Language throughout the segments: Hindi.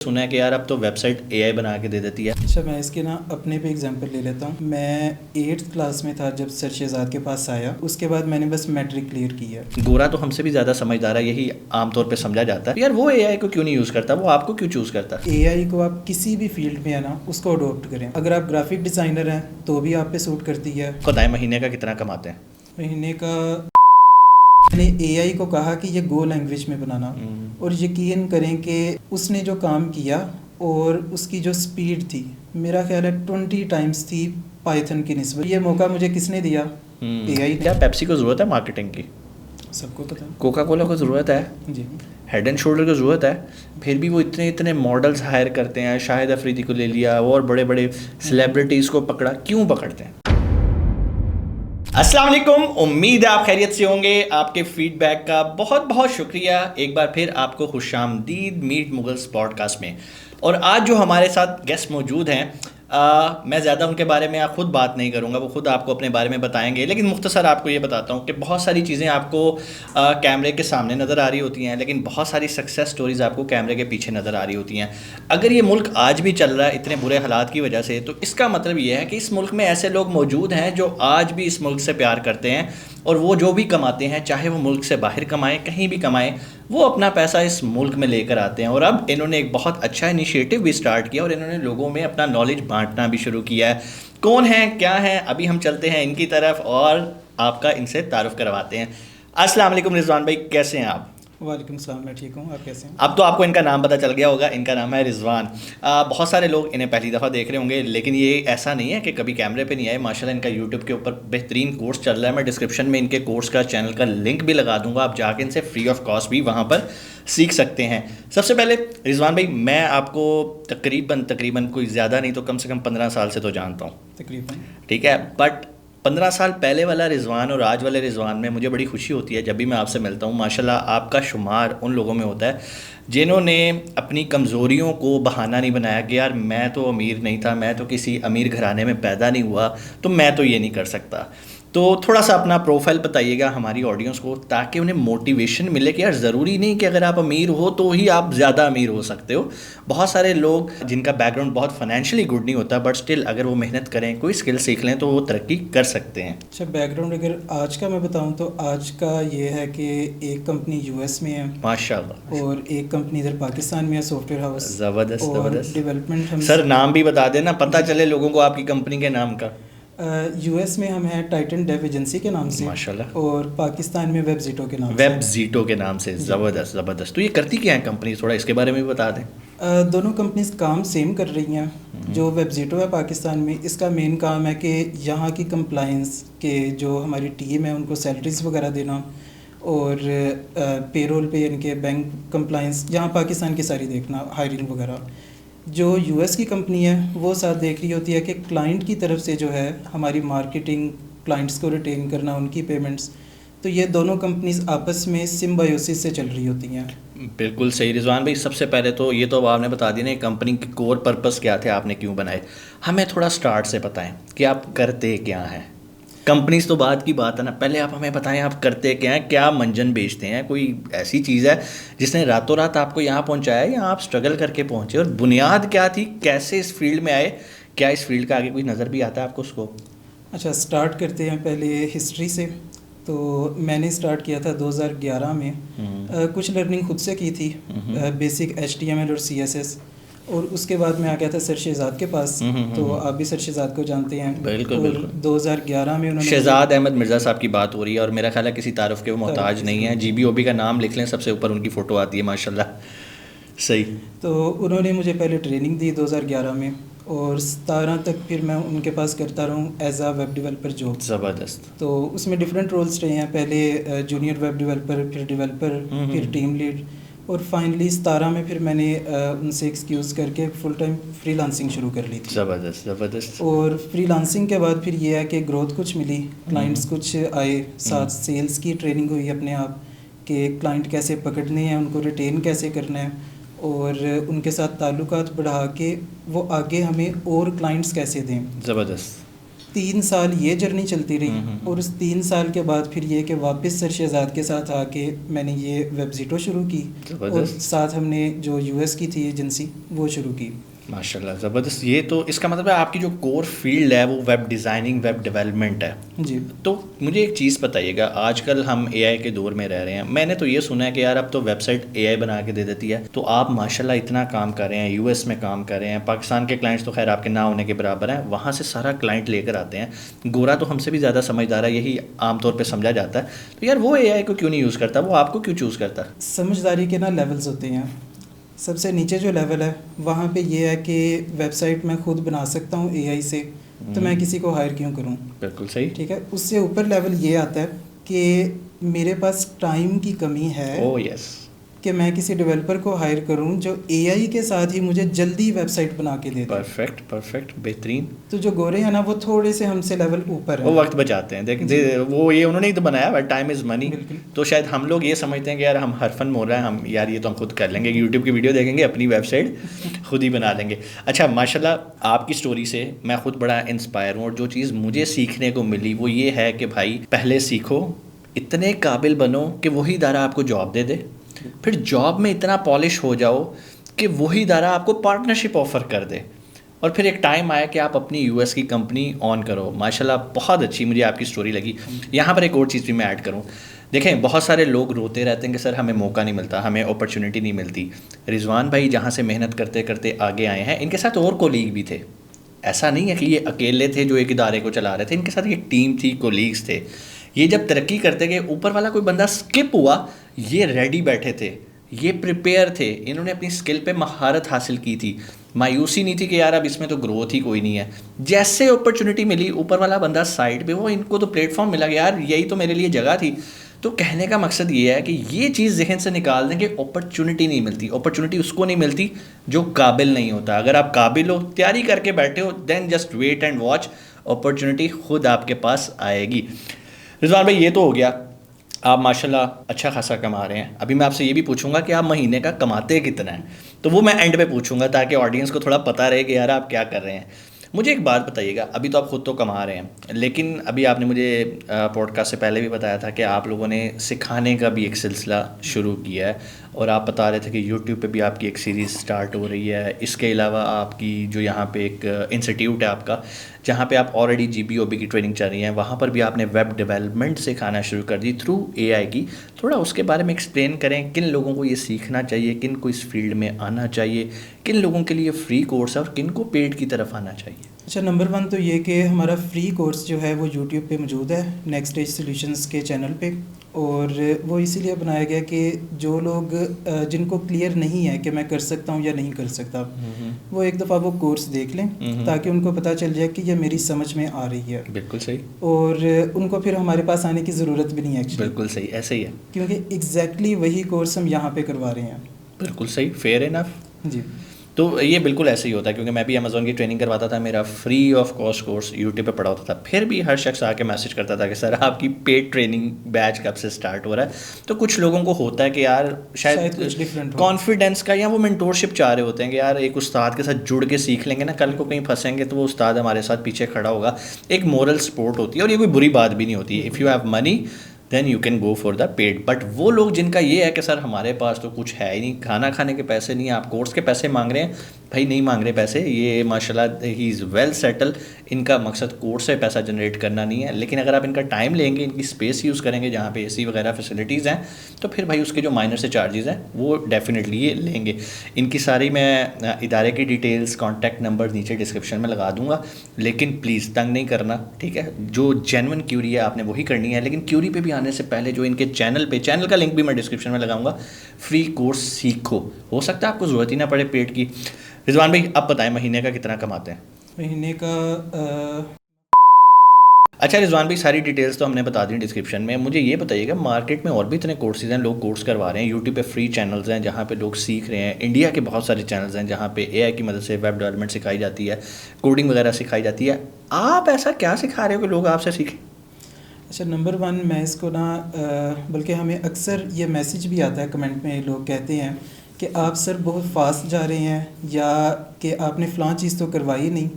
सुना है कि यार अब तो वेबसाइट एआई बना के दे देती है। अच्छा, मैं इसके ना अपने पे एग्जांपल ले लेता हूँ। मैं 8th क्लास में था जब सर शहजाद के पास आया। उसके बाद मैंने बस मैट्रिक क्लियर की है। गोरा तो हमसे भी ज़्यादा समझदार है, यही आमतौर पे समझा जाता है। यार वो एआई को क्यों नहीं यूज़ करता, वो आपको क्यों चूज़ करता? एआई को आप किसी भी फील्ड में है ना उसको अडोप्ट करें। अगर आप ग्राफिक डिज़ाइनर हैं तो भी आप पे सूट करती है। खुदाए महीने का कितना कमाते हैं? महीने का मैंने एआई को कहा कि ये गो लैंग्वेज में बनाना, और यकीन करें कि उसने जो काम किया और उसकी जो स्पीड थी, मेरा ख्याल है 20 टाइम्स थी पाइथन की निस्बत। ये मौका मुझे किसने दिया? एआई। क्या पेप्सी को ज़रूरत है मार्केटिंग की? सबको पता है। कोका कोला को ज़रूरत है, जी। हेड एंड शोल्डर को ज़रूरत है, फिर भी वो इतने इतने मॉडल्स हायर करते हैं। शाहिद अफरीदी को ले लिया और बड़े बड़े सेलिब्रिटीज़ को पकड़ा, क्यों पकड़ते हैं? अस्सलाम वालेकुम, उम्मीद है आप खैरियत से होंगे। आपके फीडबैक का बहुत बहुत शुक्रिया। एक बार फिर आपको खुशामदीद मीट मुगल्स पॉडकास्ट में। और आज जो हमारे साथ गेस्ट मौजूद हैं, मैं ज़्यादा उनके बारे में खुद बात नहीं करूँगा, वो खुद आपको अपने बारे में बताएंगे। लेकिन मुख्तसर आपको ये बताता हूँ कि बहुत सारी चीज़ें आपको कैमरे के सामने नज़र आ रही होती हैं, लेकिन बहुत सारी सक्सेस स्टोरीज़ आपको कैमरे के पीछे नज़र आ रही होती हैं। अगर ये मुल्क आज भी चल रहा है इतने बुरे हालात की वजह से, तो इसका मतलब ये है कि इस मुल्क में ऐसे लोग मौजूद हैं जो आज भी इस मुल्क से प्यार करते हैं, और वो जो भी कमाते हैं, चाहे वो मुल्क से बाहर कमाएं, कहीं भी कमाएं, वो अपना पैसा इस मुल्क में लेकर आते हैं। और अब इन्होंने एक बहुत अच्छा इनिशिएटिव भी स्टार्ट किया और इन्होंने लोगों में अपना नॉलेज बांटना भी शुरू किया है। कौन है, क्या है, अभी हम चलते हैं इनकी तरफ और आपका इनसे तारुफ करवाते हैं। अस्सलाम वालेकुम रिजवान भाई, कैसे हैं आप? वालेकुम सलाम, मैं ठीक हूँ, आप कैसे हैं? अब तो आपको इनका नाम पता चल गया होगा, इनका नाम है रिजवान। बहुत सारे लोग इन्हें पहली दफ़ा देख रहे होंगे, लेकिन ये ऐसा नहीं है कि कभी कैमरे पे नहीं आए। माशाल्लाह इनका यूट्यूब के ऊपर बेहतरीन कोर्स चल रहा है। मैं डिस्क्रिप्शन में इनके कोर्स का, चैनल का लिंक भी लगा दूंगा, आप जाके इनसे फ्री ऑफ कॉस्ट भी वहाँ पर सीख सकते हैं। सबसे पहले रिजवान भाई, मैं आपको तकरीबन कोई ज़्यादा नहीं तो कम से कम 15 साल से तो जानता हूँ तकरीबन। ठीक है, बट 15 साल पहले वाला रिजवान और आज वाले रिजवान में मुझे बड़ी खुशी होती है जब भी मैं आपसे मिलता हूँ। माशाल्लाह आपका शुमार उन लोगों में होता है जिन्होंने अपनी कमज़ोरियों को बहाना नहीं बनाया कि यार मैं तो अमीर नहीं था, मैं तो किसी अमीर घराने में पैदा नहीं हुआ, तो मैं तो ये नहीं कर सकता। तो थोड़ा सा अपना प्रोफाइल बताइएगा हमारी ऑडियंस को, ताकि उन्हें मोटिवेशन मिले कि यार ज़रूरी नहीं कि अगर आप अमीर हो तो ही आप ज़्यादा अमीर हो सकते हो। बहुत सारे लोग जिनका बैकग्राउंड बहुत फाइनेंशियली गुड नहीं होता, बट स्टिल अगर वो मेहनत करें, कोई स्किल सीख लें, तो वो तरक्की कर सकते हैं। अच्छा, बैकग्राउंड अगर आज का मैं बताऊं तो आज का ये है कि एक कंपनी यूएस में है माशाल्लाह, और एक कंपनी इधर पाकिस्तान में है, सॉफ्टवेयर हाउस। ज़बरदस्त और ज़बरदस्त। डेवलपमेंट हम सर नाम भी बता देना, पता चले लोगों को आपकी कंपनी के नाम का। यूएस में हम हैं टाइटन डेव एजेंसी के नाम से, माशाल्लाह, और पाकिस्तान में वेबजीटो के नाम वेब जीटो के नाम से। ज़बरदस्त ज़बरदस्त। तो ये करती क्या है कंपनी, थोड़ा इसके बारे में भी बता दें। से। दोनों कंपनीज काम सेम कर रही हैं। जो वेबजीटो है पाकिस्तान में, इसका मेन काम है कि यहाँ की कंप्लाइंस के जो हमारी टीम है उनको सैलरीज वगैरह देना, और पेरोल पे इनके बैंक कंप्लाइंस यहाँ पाकिस्तान की सारी देखना, हायरिंग वगैरह। जो यूएस की कंपनी है वो साथ देख रही होती है कि क्लाइंट की तरफ से जो है हमारी मार्केटिंग, क्लाइंट्स को रिटेन करना, उनकी पेमेंट्स। तो ये दोनों कंपनीज आपस में सिम्बायोसिस से चल रही होती हैं। बिल्कुल सही रिजवान भाई। सबसे पहले तो ये तो आपने बता दिया ना कंपनी के कोर पर्पस क्या थे, आपने क्यों बनाए। हमें थोड़ा स्टार्ट से बताएं कि आप करते क्या हैं। कंपनीज तो बाद की बात है ना, पहले आप हमें बताएं आप करते क्या हैं, क्या मंजन बेचते हैं, कोई ऐसी चीज़ है जिसने रातों रात आपको यहाँ पहुँचाया या आप स्ट्रगल करके पहुँचे, और बुनियाद क्या थी, कैसे इस फील्ड में आए, क्या इस फील्ड का आगे कोई नज़र भी आता है आपको उसको? अच्छा, स्टार्ट करते हैं पहले हिस्ट्री से। तो मैंने स्टार्ट किया था 2011 में। कुछ लर्निंग खुद से की थी, बेसिक HTML और CSS, और उसके बाद मैं आ गया था सर शहजाद के पास। तो आप भी सर शहजाद को जानते हैं। बिल्कुल बिल्कुल। 2011 में उन्होंने, शहजाद अहमद मिर्ज़ा साहब की बात हो रही है, और मेरा ख्याल है किसी तारुफ के वो मोहताज नहीं है। GBOB का नाम लिख लें, सबसे ऊपर उनकी फ़ोटो आती है माशाल्लाह। सही। तो उन्होंने मुझे पहले ट्रेनिंग दी 2011 में, और 17 तक फिर मैं उनके पास करता रहूँ एज आ वेब डेवलपर जॉब। ज़बरदस्त। तो उसमें डिफरेंट रोल्स रहे हैं, पहले जूनियर वेब डेवलपर, फिर डेवलपर, फिर टीम लीड, और फाइनली 17 में फिर मैंने उनसे एक्सक्यूज़ करके फुल टाइम फ्रीलांसिंग शुरू कर ली थी। ज़बरदस्त ज़बरदस्त। और फ्रीलांसिंग के बाद फिर ये है कि ग्रोथ कुछ मिली, क्लाइंट्स कुछ आए, साथ सेल्स की ट्रेनिंग हुई अपने आप कि क्लाइंट कैसे पकड़ने हैं, उनको रिटेन कैसे करना है, और उनके साथ ताल्लुकात बढ़ा के वो आगे हमें और क्लाइंट्स कैसे दें। ज़बरदस्त। 3 साल ये जर्नी चलती रही और उस 3 साल के बाद फिर ये कि वापस सर शहजाद के साथ आके मैंने ये वेबजीटो शुरू की और साथ हमने जो यूएस की थी एजेंसी वो शुरू की। माशाल्लाह ज़बरदस्त। ये तो इसका मतलब है आपकी जो कोर फील्ड है वो वेब डिज़ाइनिंग, वेब डेवलपमेंट है जी। तो मुझे एक चीज़ बताइएगा, आजकल हम एआई के दौर में रह रहे हैं, मैंने तो ये सुना है कि यार अब तो वेबसाइट एआई बना के दे देती है, तो आप माशाल्लाह इतना काम कर रहे हैं, यूएस में काम कर रहे हैं, पाकिस्तान के क्लाइंट्स तो खैर आपके ना होने के बराबर हैं, वहाँ से सारा क्लाइंट लेकर आते हैं। गोरा तो हमसे भी ज़्यादा समझदार है, यही आमतौर पर समझा जाता है, तो यार वो एआई को क्यों नहीं यूज़ करता, वो आपको क्यों चूज़ करता? समझदारी के ना लेवल्स होते हैं। सबसे नीचे जो लेवल है वहाँ पे ये है कि वेबसाइट मैं खुद बना सकता हूँ एआई से, तो मैं किसी को हायर क्यों करूँ। बिल्कुल सही। ठीक है, उससे ऊपर लेवल ये आता है कि मेरे पास टाइम की कमी है। Oh yes. कि मैं किसी डेवलपर को हायर करूं जो एआई के साथ ही मुझे जल्दी वेबसाइट बना के दे दे। परफेक्ट परफेक्ट, बेहतरीन। तो जो गोरे हैं ना वो थोड़े से हमसे लेवल ऊपर हैं, वो वक्त बचाते हैं। देख वो ये उन्होंने ही तो बनाया है, टाइम इज़ मनी। तो शायद हम लोग ये समझते हैं कि यार हम हरफन मोल रहे हैं, हम यार ये तो हम खुद कर लेंगे, यूट्यूब की वीडियो देखेंगे, अपनी वेबसाइट खुद ही बना लेंगे। अच्छा माशाल्लाह आपकी स्टोरी से मैं खुद बड़ा इंस्पायर हूँ और जो चीज़ मुझे सीखने को मिली वो ये है कि भाई पहले सीखो, इतने काबिल बनो कि वही इदारा आपको जॉब दे दे, फिर जॉब में इतना पॉलिश हो जाओ कि वही इदारा आपको पार्टनरशिप ऑफ़र कर दे, और फिर एक टाइम आया कि आप अपनी यूएस की कंपनी ऑन करो। माशाल्लाह बहुत अच्छी मुझे आपकी स्टोरी लगी। यहाँ पर एक और चीज़ भी मैं ऐड करूँ, देखें बहुत सारे लोग रोते रहते हैं कि सर हमें मौका नहीं मिलता, हमें अपॉर्चुनिटी नहीं मिलती। रिजवान भाई जहाँ से मेहनत करते करते आगे आए हैं, इनके साथ और कोलीग भी थे, ऐसा नहीं है कि ये अकेले थे जो एक इदारे को चला रहे थे, इनके साथ एक टीम थी, कोलीग्स थे। ये जब तरक्की करते गए, ऊपर वाला कोई बंदा स्किप हुआ, ये रेडी बैठे थे, ये प्रिपेयर थे, इन्होंने अपनी स्किल पे महारत हासिल की थी, मायूसी नहीं थी कि यार अब इसमें तो ग्रोथ ही कोई नहीं है। जैसे अपॉर्चुनिटी मिली, ऊपर वाला बंदा साइड पे, वो इनको तो प्लेटफॉर्म मिला कि यार यही तो मेरे लिए जगह थी। तो कहने का मकसद ये है कि ये चीज़ जहन से निकाल दें कि अपॉर्चुनिटी नहीं मिलती, अपॉर्चुनिटी उसको नहीं मिलती जो काबिल नहीं होता। अगर आप काबिल हो, तैयारी करके बैठे हो, then just wait and watch, opportunity खुद आपके पास आएगी। रिजवान भाई ये तो हो गया, आप माशाल्लाह अच्छा खासा कमा रहे हैं। अभी मैं आपसे ये भी पूछूंगा कि आप महीने का कमाते कितना है, तो वो मैं एंड पे पूछूंगा ताकि ऑडियंस को थोड़ा पता रहे कि यार आप क्या कर रहे हैं। मुझे एक बात बताइएगा, अभी तो आप खुद तो कमा रहे हैं, लेकिन अभी आपने मुझे पॉडकास्ट से पहले भी बताया था कि आप लोगों ने सिखाने का भी एक सिलसिला शुरू किया है, और आप बता रहे थे कि यूट्यूब पे भी आपकी एक सीरीज़ स्टार्ट हो रही है। इसके अलावा आपकी जो यहाँ पे एक इंस्टीट्यूट है आपका, जहाँ पे आप ऑलरेडी GBOB की ट्रेनिंग चल रही है, वहाँ पर भी आपने वेब डेवलपमेंट सिखाना शुरू कर दी थ्रू AI की। थोड़ा उसके बारे में एक्सप्लेन करें, किन लोगों को ये सीखना चाहिए, किन को इस फील्ड में आना चाहिए, किन लोगों के लिए फ्री कोर्स है और किन को पेड की तरफ आना चाहिए। अच्छा, नंबर 1 तो ये कि हमारा फ्री कोर्स जो है वो यूट्यूब पे मौजूद है, नेक्स्ट स्टेज सॉल्यूशंस के चैनल पे, और वो इसीलिए बनाया गया कि जो लोग जिनको क्लियर नहीं है कि मैं कर सकता हूँ या नहीं कर सकता, वो एक दफ़ा वो कोर्स देख लें ताकि उनको पता चल जाए कि ये मेरी समझ में आ रही है। बिल्कुल सही। और उनको फिर हमारे पास आने की ज़रूरत भी नहीं है एक्चुअली। बिल्कुल सही, ऐसे ही है, क्योंकि एग्जैक्टली वही कोर्स हम यहाँ पे करवा रहे हैं। बिल्कुल सही, फेयर इनफ जी। तो ये बिल्कुल ऐसे ही होता है, क्योंकि मैं भी अमेज़ॉन की ट्रेनिंग करवाता था, मेरा free of cost course YouTube पे पढ़ा होता था, फिर भी हर शख्स आके मैसेज करता था कि सर आपकी पेड ट्रेनिंग बैच कब से स्टार्ट हो रहा है। तो कुछ लोगों को होता है कि यार शायद कुछ डिफरेंट कॉन्फिडेंस का, या वो मेंटोरशिप चाह रहे होते हैं कि यार एक उस्ताद के साथ जुड़ के सीख लेंगे ना, कल को कहीं फंसेंगे तो वो उस्ताद हमारे साथ पीछे खड़ा होगा। एक मोरल सपोर्ट होती है, और ये कोई बुरी बात भी नहीं होती है। If you have money then you can go for the paid. But वो लोग जिनका ये है कि सर हमारे पास तो कुछ है ही नहीं, खाना खाने के पैसे नहीं, आप कोर्स के पैसे मांग रहे हैं, भाई नहीं मांग रहे पैसे, ये माशाल्लाह ही इज़ वेल सेटल, इनका मकसद कोर्स से पैसा जनरेट करना नहीं है। लेकिन अगर आप इनका टाइम लेंगे, इनकी स्पेस यूज़ करेंगे जहाँ पे AC वगैरह फैसिलिटीज़ हैं, तो फिर भाई उसके जो माइनर से चार्जेस हैं वो डेफिनेटली ये लेंगे। इनकी सारी मैं इदारे की डिटेल्स, कॉन्टैक्ट नंबर नीचे डिस्क्रिप्शन में लगा दूँगा, लेकिन प्लीज़ तंग नहीं करना, ठीक है। जो जेन्युइन क्यूरी है आपने वही करनी है, लेकिन क्यूरी पे भी आने से पहले जो इनके चैनल का लिंक भी मैं डिस्क्रिप्शन में लगाऊंगा, फ्री कोर्स सीखो, हो सकता है आपको ज़रूरत ही ना पड़े पेड की। रिजवान भाई अब बताएं महीने का कितना कमाते हैं? महीने का अच्छा रिजवान भाई, सारी डिटेल्स तो हमने बता दी डिस्क्रिप्शन में। मुझे ये बताइएगा, मार्केट में और भी इतने कोर्सेज हैं, लोग कोर्स करवा रहे हैं, यूट्यूब पे फ्री चैनल्स हैं जहाँ पे लोग सीख रहे हैं, इंडिया के बहुत सारे चैनल्स हैं जहाँ पे AI की मदद से वेब डेवलपमेंट सिखाई जाती है, कोडिंग वगैरह सिखाई जाती है। आप ऐसा क्या सिखा रहे हो कि लोग आपसे सीखें? अच्छा, नंबर 1 मैं इसको ना बल्कि हमें अक्सर ये मैसेज भी आता है कमेंट में, लोग कहते हैं कि आप सर बहुत फास्ट जा रहे हैं, या कि आपने फ़लाँ चीज़ तो करवाई नहीं।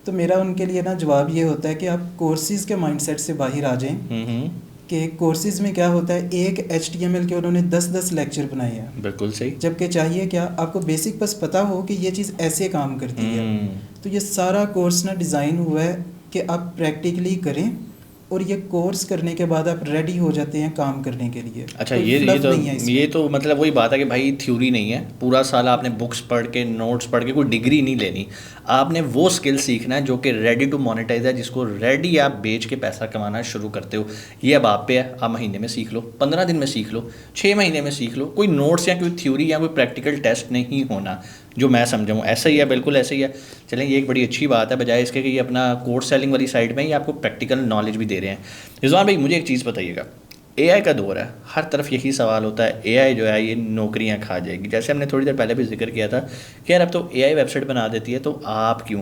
तो मेरा उनके लिए ना जवाब ये होता है कि आप कोर्सेज़ के माइंडसेट से बाहर आ जाएं कि कोर्सेज़ में क्या होता है, एक HTML के उन्होंने 10-10 लेक्चर बनाए हैं। बिल्कुल सही। जबकि चाहिए क्या, आपको बेसिक बस पता हो कि ये चीज़ ऐसे काम करती है। तो ये सारा कोर्स ना डिज़ाइन हुआ है कि आप प्रैक्टिकली करें और ये कोर्स करने के बाद आप रेडी हो जाते हैं काम करने के लिए। अच्छा, कोई ये fluff तो नहीं है इसमें। ये तो मतलब वही बात है कि भाई थ्योरी नहीं है, पूरा साल आपने बुक्स पढ़ के नोट्स पढ़ के कोई डिग्री नहीं लेनी, आपने वो स्किल सीखना है जो कि रेडी टू मोनेटाइज है, जिसको रेडी आप बेच के पैसा कमाना शुरू करते हो। ये अब आप पे है, आप महीने में सीख लो, 15 दिन में सीख लो, 6 महीने में सीख लो। कोई नोट्स या कोई थ्योरी या कोई प्रैक्टिकल टेस्ट नहीं होना, जो मैं समझा हूँ ऐसा ही है, बिल्कुल ऐसा ही है। चलें, ये एक बड़ी अच्छी बात है, बजाय इसके कि ये अपना कोर्स सेलिंग वाली साइड में ही आपको प्रैक्टिकल नॉलेज भी दे रहे हैं। रिजवान भाई, मुझे एक चीज़ बताइएगा, AI का दौर है, हर तरफ यही सवाल होता है, AI जो है ये नौकरियां खा जाएगी। जैसे हमने थोड़ी देर पहले भी जिक्र किया था कि यार अब तो AI वेबसाइट बना देती है, तो आप क्यों,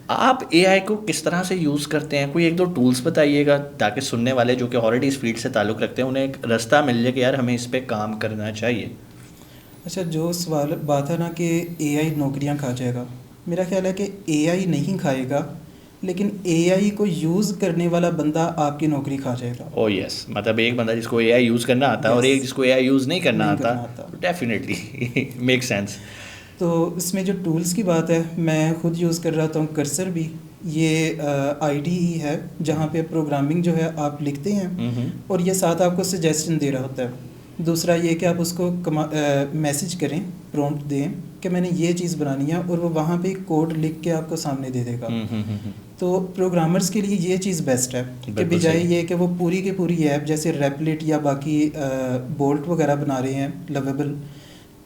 आप AI को किस तरह से यूज़ करते हैं? कोई एक दो टूल्स बताइएगा ताकि सुनने वाले जो कि ऑलरेडी इस फील्ड से ताल्लुक़ रखते हैं उन्हें एक रास्ता मिल जाए कि यार हमें इस पर काम करना चाहिए। अच्छा, जो सवाल बात है ना कि AI नौकरियां खा जाएगा, मेरा ख्याल है कि AI नहीं खाएगा, लेकिन AI को यूज़ करने वाला बंदा आपकी नौकरी खा जाएगा। ओह यस, मतलब एक बंदा जिसको AI यूज़ करना आता है और एक जिसको AI यूज़ नहीं करना आता, डेफिनेटली मेक सेंस। तो इसमें जो टूल्स की बात है, मैं खुद यूज़ कर रहा हूँ कर्सर भी, ये IDE है जहाँ पे प्रोग्रामिंग जो है आप लिखते हैं और ये साथ आपको सजेशन दे रहा होता है। दूसरा ये कि आप उसको मैसेज करें, प्रॉम्प्ट दें कि मैंने ये चीज़ बनानी है और वो वहाँ पे कोड लिख के आपको सामने दे देगा। तो प्रोग्रामर्स के लिए ये चीज़ बेस्ट है कि बजाय ये कि वो पूरी की पूरी ऐप जैसे रेपलेट या बाकी बोल्ट वगैरह बना रहे हैं लवेबल,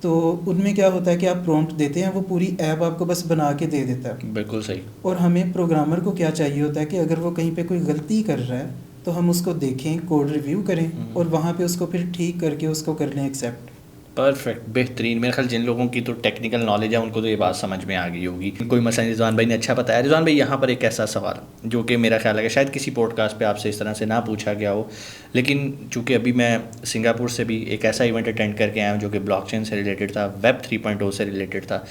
तो उनमें क्या होता है कि आप प्रॉम्प्ट देते हैं, वो पूरी ऐप आपको बस बना के दे देता है। बिल्कुल सही। और हमें प्रोग्रामर को क्या चाहिए होता है कि अगर वो कहीं पे कोई गलती कर रहा है तो हम उसको देखें, कोड रिव्यू करें और वहाँ पे उसको फिर ठीक करके उसको कर लें एक्सेप्ट। परफेक्ट, बेहतरीन। मेरे ख्याल जिन लोगों की तो टेक्निकल नॉलेज है उनको तो ये बात समझ में आ गई होगी। कोई मसला नहीं, रिजवान भाई ने अच्छा बताया। रिजवान भाई, यहाँ पर एक ऐसा सवाल जो कि मेरा ख्याल है कि शायद किसी पॉडकास्ट पे आपसे इस तरह से ना पूछा गया हो, लेकिन चूँकि अभी मैं सिंगापुर से भी एक ऐसा इवेंट अटेंड करके आया हूँ जो कि ब्लॉकचेन से रिलेटेड था, वेब 3.0 से रिलेटेड था।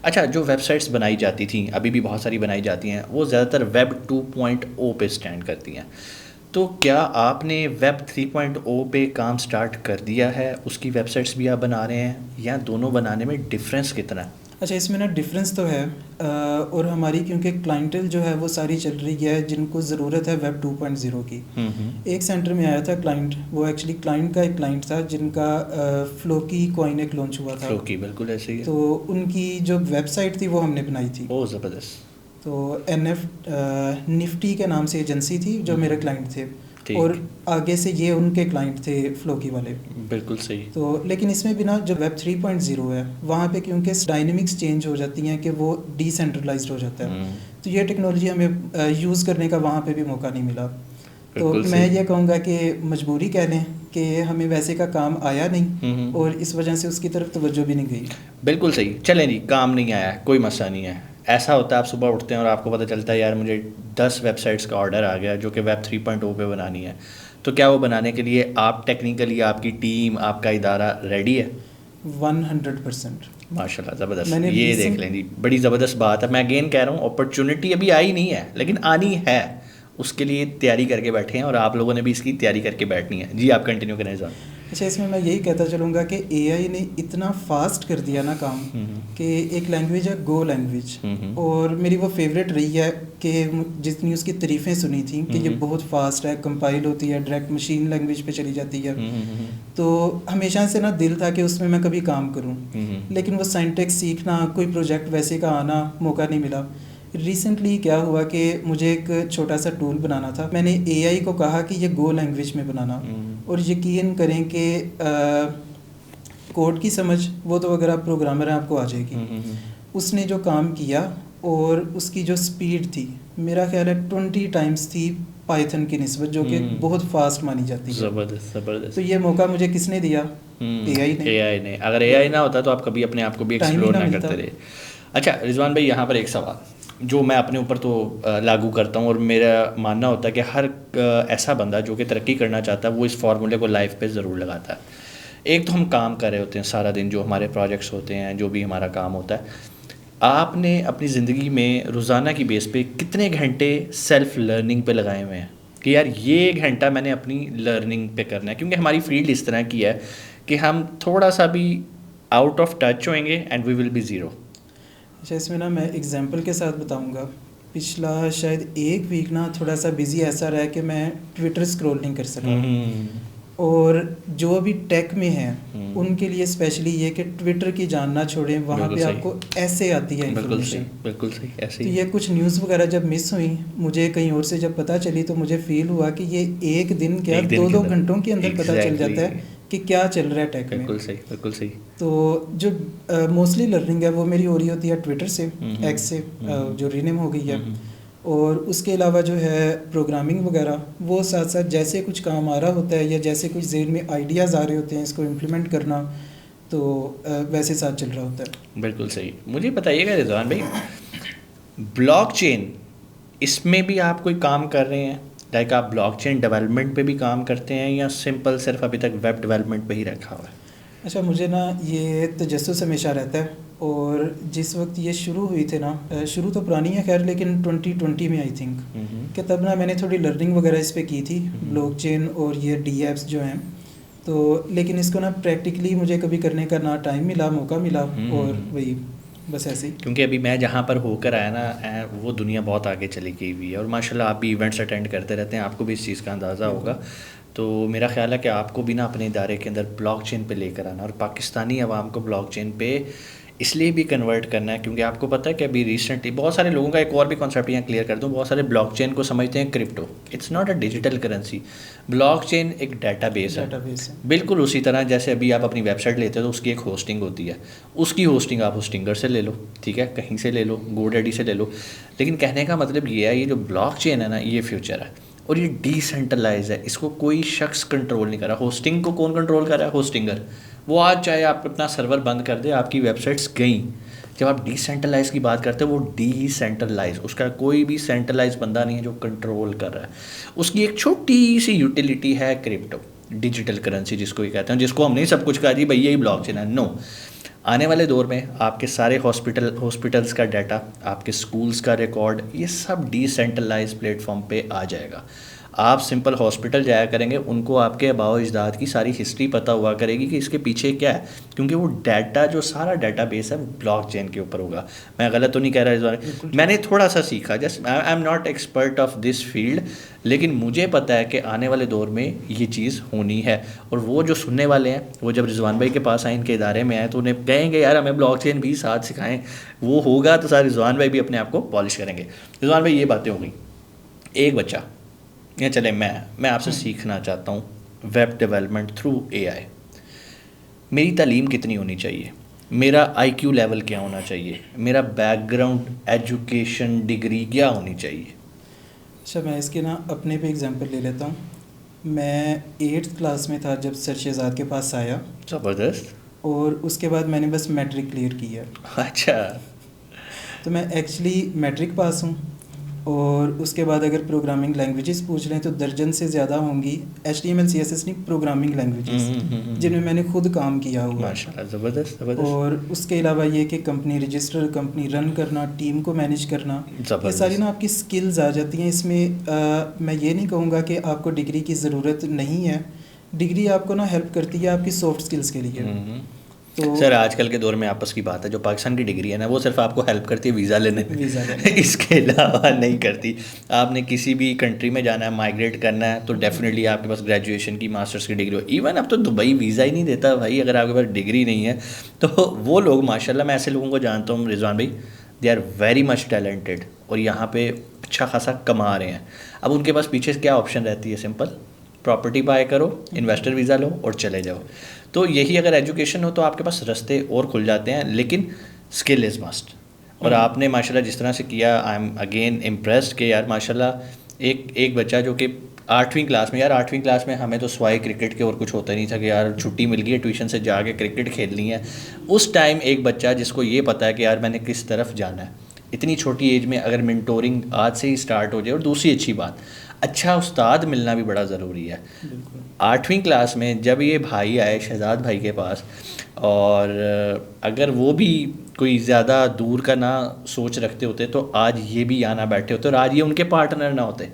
अच्छा, जो वेबसाइट्स बनाई जाती थी, अभी भी बहुत सारी बनाई जाती हैं, वो ज़्यादातर वेब 2.0 पे स्टैंड करती हैं। तो क्या आपने वेब 3.0 पे काम स्टार्ट कर दिया है, उसकी वेबसाइट्स भी आप बना रहे हैं, या दोनों बनाने में डिफरेंस कितना है? अच्छा, इसमें ना डिफरेंस तो है और हमारी क्योंकि क्लाइंटल जो है वो सारी चल रही है जिनको ज़रूरत है वेब 2.0 की। एक सेंटर में आया था क्लाइंट, वो एक्चुअली क्लाइंट का एक क्लाइंट था जिनका फ्लोकी कॉइन एक लॉन्च हुआ था। फ्लोकी, बिल्कुल ऐसे ही है। तो उनकी जो वेबसाइट थी वो हमने बनाई थी। ओह ज़बरदस्त। तो निफ्टी के नाम से एजेंसी थी जो मेरे क्लाइंट थे, और आगे से ये उनके क्लाइंट थे फ्लोकी वाले। बिल्कुल सही। तो लेकिन इसमें भी ना जो वेब 3.0 है वहाँ पे क्योंकि डायनेमिक्स चेंज हो जाती हैं कि वो डिसेंट्रलाइज्ड हो जाता है, तो ये टेक्नोलॉजी हमें यूज़ करने का वहाँ पे भी मौका नहीं मिला। तो मैं ये कहूँगा कि मजबूरी कह लें कि हमें वैसे का काम आया नहीं और इस वजह से उसकी तरफ तवज्जो भी नहीं गई। बिल्कुल सही। चलें जी, काम नहीं आया, कोई मसला नहीं है। ऐसा होता है आप सुबह उठते हैं और आपको पता चलता है यार मुझे 10 वेबसाइट्स का ऑर्डर आ गया जो कि वेब 3.0 पे बनानी है, तो क्या वो बनाने के लिए आप टेक्निकली, आपकी टीम, आपका इदारा रेडी है? 100%। माशाल्लाह, ज़बरदस्त। ये देख लें जी, बड़ी ज़बरदस्त बात है। मैं अगेन कह रहा हूँ, अपॉर्चुनिटी अभी आई नहीं है लेकिन आनी है, उसके लिए तैयारी करके बैठे हैं और आप लोगों ने भी इसकी तैयारी करके बैठनी है। जी, आप कंटिन्यू करें सर। अच्छा, इसमें मैं यही कहता चलूँगा कि AI ने इतना फास्ट कर दिया ना काम कि एक लैंग्वेज है गो लैंग्वेज, और मेरी वो फेवरेट रही है कि जितनी उसकी तारीफ़ें सुनी थी कि ये बहुत फास्ट है, कंपाइल होती है, डायरेक्ट मशीन लैंग्वेज पे चली जाती है। तो हमेशा से ना दिल था कि उसमें मैं कभी काम करूँ, लेकिन वो सिंटैक्स सीखना, कोई प्रोजेक्ट वैसे का आना मौका नहीं मिला। रिसेंटली क्या हुआ कि मुझे एक छोटा सा टूल बनाना था, मैंने AI को कहा कि ये गो लैंग्वेज में बनाना, और यकीन करें कि कोड की समझ वो तो अगर आप प्रोग्रामर हैं आपको आ जाएगी। उसने जो काम किया और उसकी जो स्पीड थी, मेरा ख्याल है 20 टाइम्स थी पाइथन की निस्बत, जो कि बहुत फास्ट मानी जाती है। ज़बरदस्त ज़बरदस्त। तो ये मौका मुझे किसने दिया? AI ने। अगर AI ना होता तो आप कभी अपने आप को भी एक्सप्लोर ना करते रहे। अच्छा रिजवान भाई, यहाँ पर एक सवाल जो मैं अपने ऊपर तो लागू करता हूँ और मेरा मानना होता है कि हर ऐसा बंदा जो कि तरक्की करना चाहता है वो इस फार्मूले को लाइफ पे ज़रूर लगाता है। एक तो हम काम कर रहे होते हैं सारा दिन, जो हमारे प्रोजेक्ट्स होते हैं, जो भी हमारा काम होता है, आपने अपनी ज़िंदगी में रोज़ाना की बेस पे कितने घंटे सेल्फ लर्निंग पे लगाए हुए हैं कि यार ये घंटा मैंने अपनी लर्निंग पे करना है? क्योंकि हमारी फील्ड इस तरह की है कि हम थोड़ा सा भी आउट ऑफ टच होएंगे and we will be zero. अच्छा, इसमें ना मैं एग्जांपल के साथ बताऊंगा। पिछला शायद एक वीक ना थोड़ा सा बिजी ऐसा रहा कि मैं ट्विटर स्क्रॉल नहीं कर सका। और जो अभी टेक में हैं उनके लिए स्पेशली ये कि ट्विटर की जानना छोड़ें, वहाँ पे आपको ऐसे आती है इन्फॉर्मेशन। बिल्कुल सही ऐसे तो ही। ये कुछ न्यूज़ वगैरह जब मिस हुई, मुझे कहीं और से जब पता चली तो मुझे फील हुआ कि ये एक दिन क्या एक दिन 2-2 के अंदर घंटों के अंदर पता चल जाता है कि क्या चल रहा है टेक में। बिल्कुल सही बिल्कुल सही। तो जो मोस्टली लर्निंग है वो मेरी हो रही होती है ट्विटर से, एक्स से, जो रीनेम हो गई है। और उसके अलावा जो है प्रोग्रामिंग वगैरह, वो साथ साथ जैसे कुछ काम आ रहा होता है या जैसे कुछ ज़हन में आइडियाज़ आ रहे होते हैं इसको इम्प्लीमेंट करना, तो वैसे साथ चल रहा होता है। बिल्कुल सही। मुझे बताइएगा रिजवान भाई, ब्लॉकचेन इसमें भी आप कोई काम कर रहे हैं? लाइक आप ब्लॉकचेन डेवलपमेंट पे भी काम करते हैं या सिंपल सिर्फ अभी तक वेब डेवलपमेंट पे ही रखा हुआ है? अच्छा, मुझे ना ये तजस्सुस हमेशा रहता है। और जिस वक्त ये शुरू हुई थे ना, शुरू तो पुरानी है खैर, लेकिन 2020 में आई थिंक कि तब ना मैंने थोड़ी लर्निंग वगैरह इस पे की थी, ब्लॉकचेन और ये डी एप्स जो हैं। तो लेकिन इसको ना प्रैक्टिकली मुझे कभी करने का ना टाइम मिला, मौका मिला, और वही बस ऐसे ही। क्योंकि अभी मैं जहाँ पर होकर आया ना, वो दुनिया बहुत आगे चली गई हुई है और माशाल्लाह आप भी इवेंट्स अटेंड करते रहते हैं, आपको भी इस चीज़ का अंदाज़ा होगा। तो मेरा ख्याल है कि आपको भी ना अपने इदारे के अंदर ब्लॉकचेन पे लेकर आना और पाकिस्तानी अवाम को ब्लॉकचेन पे इसलिए भी कन्वर्ट करना है क्योंकि आपको पता है कि अभी रिसेंटली बहुत सारे लोगों का, एक और भी कॉन्सेप्ट यहाँ क्लियर कर दूँ, बहुत सारे ब्लॉकचेन को समझते हैं crypto. It's not a digital currency. Blockchain एक डेटाबेस है, बिल्कुल उसी तरह जैसे अभी आप अपनी वेबसाइट लेते हो तो उसकी एक होस्टिंग होती है, उसकी होस्टिंग आप होस्टिंगर से ले लो, ठीक है, कहीं से ले लो, गोडैडी से ले लो। लेकिन कहने का मतलब ये है, ये जो ब्लॉकचेन है ना, ये फ्यूचर है और ये डिसेंट्रलाइज है, इसको कोई शख्स कंट्रोल नहीं कर रहा। होस्टिंग को कौन कंट्रोल कर रहा है? होस्टिंगर। वो आज चाहे आप अपना सर्वर बंद कर दे, आपकी वेबसाइट्स गई। जब आप डिसेंट्रलाइज की बात करते हैं, वो डिसेंट्रलाइज, उसका कोई भी सेंट्रलाइज बंदा नहीं है जो कंट्रोल कर रहा है। उसकी एक छोटी सी यूटिलिटी है क्रिप्टो, डिजिटल करेंसी जिसको ये कहते हैं, जिसको हमने सब कुछ कहा जी भैया यही ब्लॉकचेन है। नो, आने वाले दौर में आपके सारे हॉस्पिटल्स का डाटा, आपके स्कूल्स का रिकॉर्ड, ये सब डिसेंट्रलाइज प्लेटफॉर्म पे आ जाएगा। आप सिंपल हॉस्पिटल जाया करेंगे, उनको आपके आबाओ अजदाद की सारी हिस्ट्री पता हुआ करेगी कि इसके पीछे क्या है, क्योंकि वो डाटा, जो सारा डाटा बेस है, वो ब्लॉकचेन के ऊपर होगा। मैं गलत तो नहीं कह रहा इस बारे? मैंने थोड़ा सा सीखा, just I am not expert of this field, लेकिन मुझे पता है कि आने वाले दौर में ये चीज़ होनी है। और वो जो सुनने वाले हैं, वो जब रिजवान भाई के पास आए, इनके इदारे में आए, तो उन्हें कहेंगे यार हमें ब्लॉकचेन भी साथ सिखाएं। वो होगा तो सारे रिजवान भाई भी अपने आप को पॉलिश करेंगे। रिजवान भाई, ये बातें हो गई। एक बच्चा या चले मैं आपसे सीखना चाहता हूँ वेब डेवलपमेंट थ्रू एआई। मेरी तालीम कितनी होनी चाहिए? मेरा आईक्यू लेवल क्या होना चाहिए? मेरा बैकग्राउंड, एजुकेशन, डिग्री क्या होनी चाहिए? अच्छा, मैं इसके ना अपने पे एग्जांपल ले लेता हूँ। मैं 8th क्लास में था जब सर शहजाद के पास आया। ज़बरदस्त। और उसके बाद मैंने बस मैट्रिक क्लियर किया। अच्छा। तो मैं एक्चुअली मैट्रिक पास हूँ। और उसके बाद अगर प्रोग्रामिंग लैंग्वेजेस पूछ रहे हैं तो दर्जन से ज़्यादा होंगी HTML CSS नहीं, प्रोग्रामिंग लैंग्वेजेस जिनमें मैंने खुद काम किया हुआ। माशाल्लाह, ज़बरदस्त ज़बरदस्त। और उसके अलावा ये कि कंपनी रजिस्टर, कंपनी रन करना, टीम को मैनेज करना, ये सारी ना आपकी स्किल्स आ जाती हैं इसमें। मैं ये नहीं कहूँगा कि आपको डिग्री की ज़रूरत नहीं है। डिग्री आपको ना हेल्प करती है आपकी सॉफ्ट स्किल्स के लिए। तो सर आजकल के दौर में आपस की बात है, जो पाकिस्तान की डिग्री है ना, वो सिर्फ आपको हेल्प करती है वीज़ा लेने में, इसके अलावा नहीं करती। आपने किसी भी कंट्री में जाना है, माइग्रेट करना है, तो डेफिनेटली आपके पास ग्रेजुएशन की, मास्टर्स की डिग्री हो। इवन अब तो दुबई वीज़ा ही नहीं देता भाई अगर आपके पास डिग्री नहीं है। तो वो लोग माशाल्लाह, मैं ऐसे लोगों को जानता हूँ रिजवान भाई, they are very much talented और यहाँ पे अच्छा खासा कमा रहे हैं। अब उनके पास पीछे क्या ऑप्शन रहती है? सिंपल, प्रॉपर्टी बाय करो, इन्वेस्टर वीज़ा लो और चले जाओ। तो यही अगर एजुकेशन हो तो आपके पास रास्ते और खुल जाते हैं, लेकिन स्किल इज़ मस्ट। और आपने माशाल्लाह जिस तरह से किया, आई एम अगेन इम्प्रेस्ड कि यार माशाल्लाह एक बच्चा जो कि 8वीं क्लास में, यार 8वीं क्लास में हमें तो स्वाई क्रिकेट के और कुछ होता नहीं था कि यार छुट्टी मिल गई है, ट्यूशन से जाके क्रिकेट खेलनी है। उस टाइम एक बच्चा जिसको ये पता है कि यार मैंने किस तरफ जाना है, इतनी छोटी एज में अगर मेंटोरिंग आज से ही स्टार्ट हो जाए। और दूसरी अच्छी बात, अच्छा उस्ताद मिलना भी बड़ा ज़रूरी है। 8वीं क्लास में जब ये भाई आए शहजाद भाई के पास, और अगर वो भी कोई ज़्यादा दूर का ना सोच रखते होते तो आज ये भी यहाँ ना बैठे होते और आज ये उनके पार्टनर ना होते।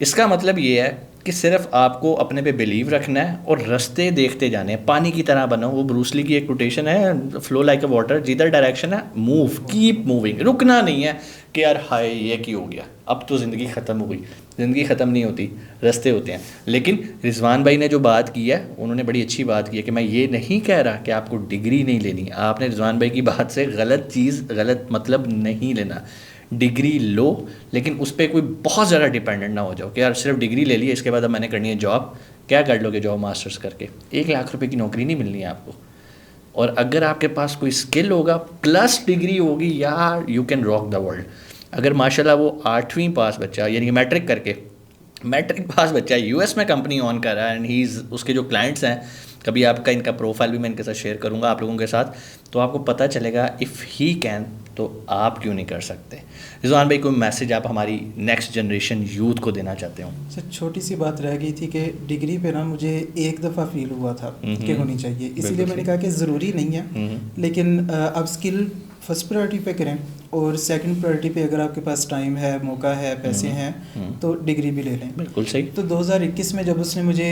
इसका मतलब ये है कि सिर्फ आपको अपने पे बिलीव रखना है और रास्ते देखते जाने हैं, पानी की तरह बनो। वो ब्रूसली की एक कोटेशन है, फ्लो लाइक अ वाटर, जिधर डायरेक्शन है मूव, कीप मूविंग, रुकना नहीं है कि यार हाय ये क्यों हो गया, अब तो ज़िंदगी ख़त्म हो गई। ज़िंदगी ख़त्म नहीं होती, रास्ते होते हैं। लेकिन रिजवान भाई ने जो बात की है उन्होंने बड़ी अच्छी बात की है कि मैं ये नहीं कह रहा कि आपको डिग्री नहीं लेनी। आपने रिजवान भाई की बात से गलत मतलब नहीं लेना। डिग्री लो, लेकिन उस पर कोई बहुत ज़्यादा डिपेंडेंट ना हो जाओ कि यार सिर्फ डिग्री ले ली, इसके बाद अब मैंने करनी है जॉब। क्या कर लोगे जॉब मास्टर्स करके? 1 लाख रुपए की नौकरी नहीं मिलनी है आपको। और अगर आपके पास कोई स्किल होगा प्लस डिग्री होगी, यार you can rock the world. अगर माशाल्लाह वो 8वीं पास बच्चा, यानी कि मैट्रिक पास बच्चा यूएस में कंपनी ऑन कर रहा है एंड ही इज़, उसके जो क्लाइंट्स हैं, कभी आपका इनका प्रोफाइल भी मैं इनके साथ शेयर करूंगा आप लोगों के साथ, तो आपको पता चलेगा इफ़ ही कैन तो आप क्यों नहीं कर सकते। रिजवान भाई कोई मैसेज आप हमारी नेक्स्ट जनरेशन यूथ को देना चाहते हो? सर छोटी सी बात रह गई थी कि डिग्री पे ना मुझे एक दफ़ा फील हुआ था कि होनी चाहिए, इसीलिए मैंने कहा कि ज़रूरी नहीं है, लेकिन आप स्किल फर्स्ट प्रायोरिटी पे करें और सेकंड प्रायोरिटी पे अगर आपके पास टाइम है, मौका है, पैसे हैं तो डिग्री भी ले लें। बिल्कुल सही। तो 2021 में जब उसने मुझे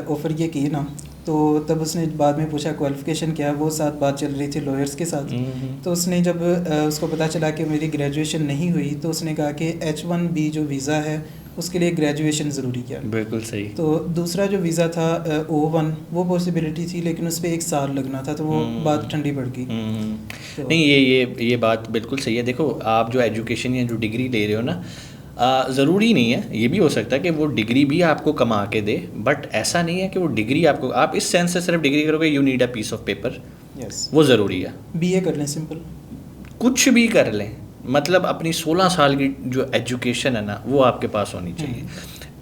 ऑफ़र ये की ना, तो तब उसने बाद में पूछा क्वालिफ़िकेशन क्या है, वो साथ बात चल रही थी लॉयर्स के साथ। तो उसने जब उसको पता चला कि मेरी ग्रेजुएशन नहीं हुई तो उसने कहा कि H1B जो वीज़ा है उसके लिए ग्रेजुएशन ज़रूरी है। बिल्कुल सही। तो दूसरा जो वीज़ा था O1 वो पॉसिबिलिटी थी, लेकिन उस पर 1 साल लगना था, तो वो बात ठंडी पड़ गई। तो नहीं, ये बात बिल्कुल सही है। देखो आप जो एजुकेशन या जो डिग्री ले रहे हो ना, ज़रूरी नहीं है, ये भी हो सकता है कि वो डिग्री भी आपको कमा के दे, बट ऐसा नहीं है कि वो डिग्री आपको, आप इस सेंस से सिर्फ डिग्री करोगे you need a piece of paper, yes वो ज़रूरी है। BA कर लें, सिंपल कुछ भी कर लें, मतलब अपनी 16 साल की जो एजुकेशन है ना वो आपके पास होनी चाहिए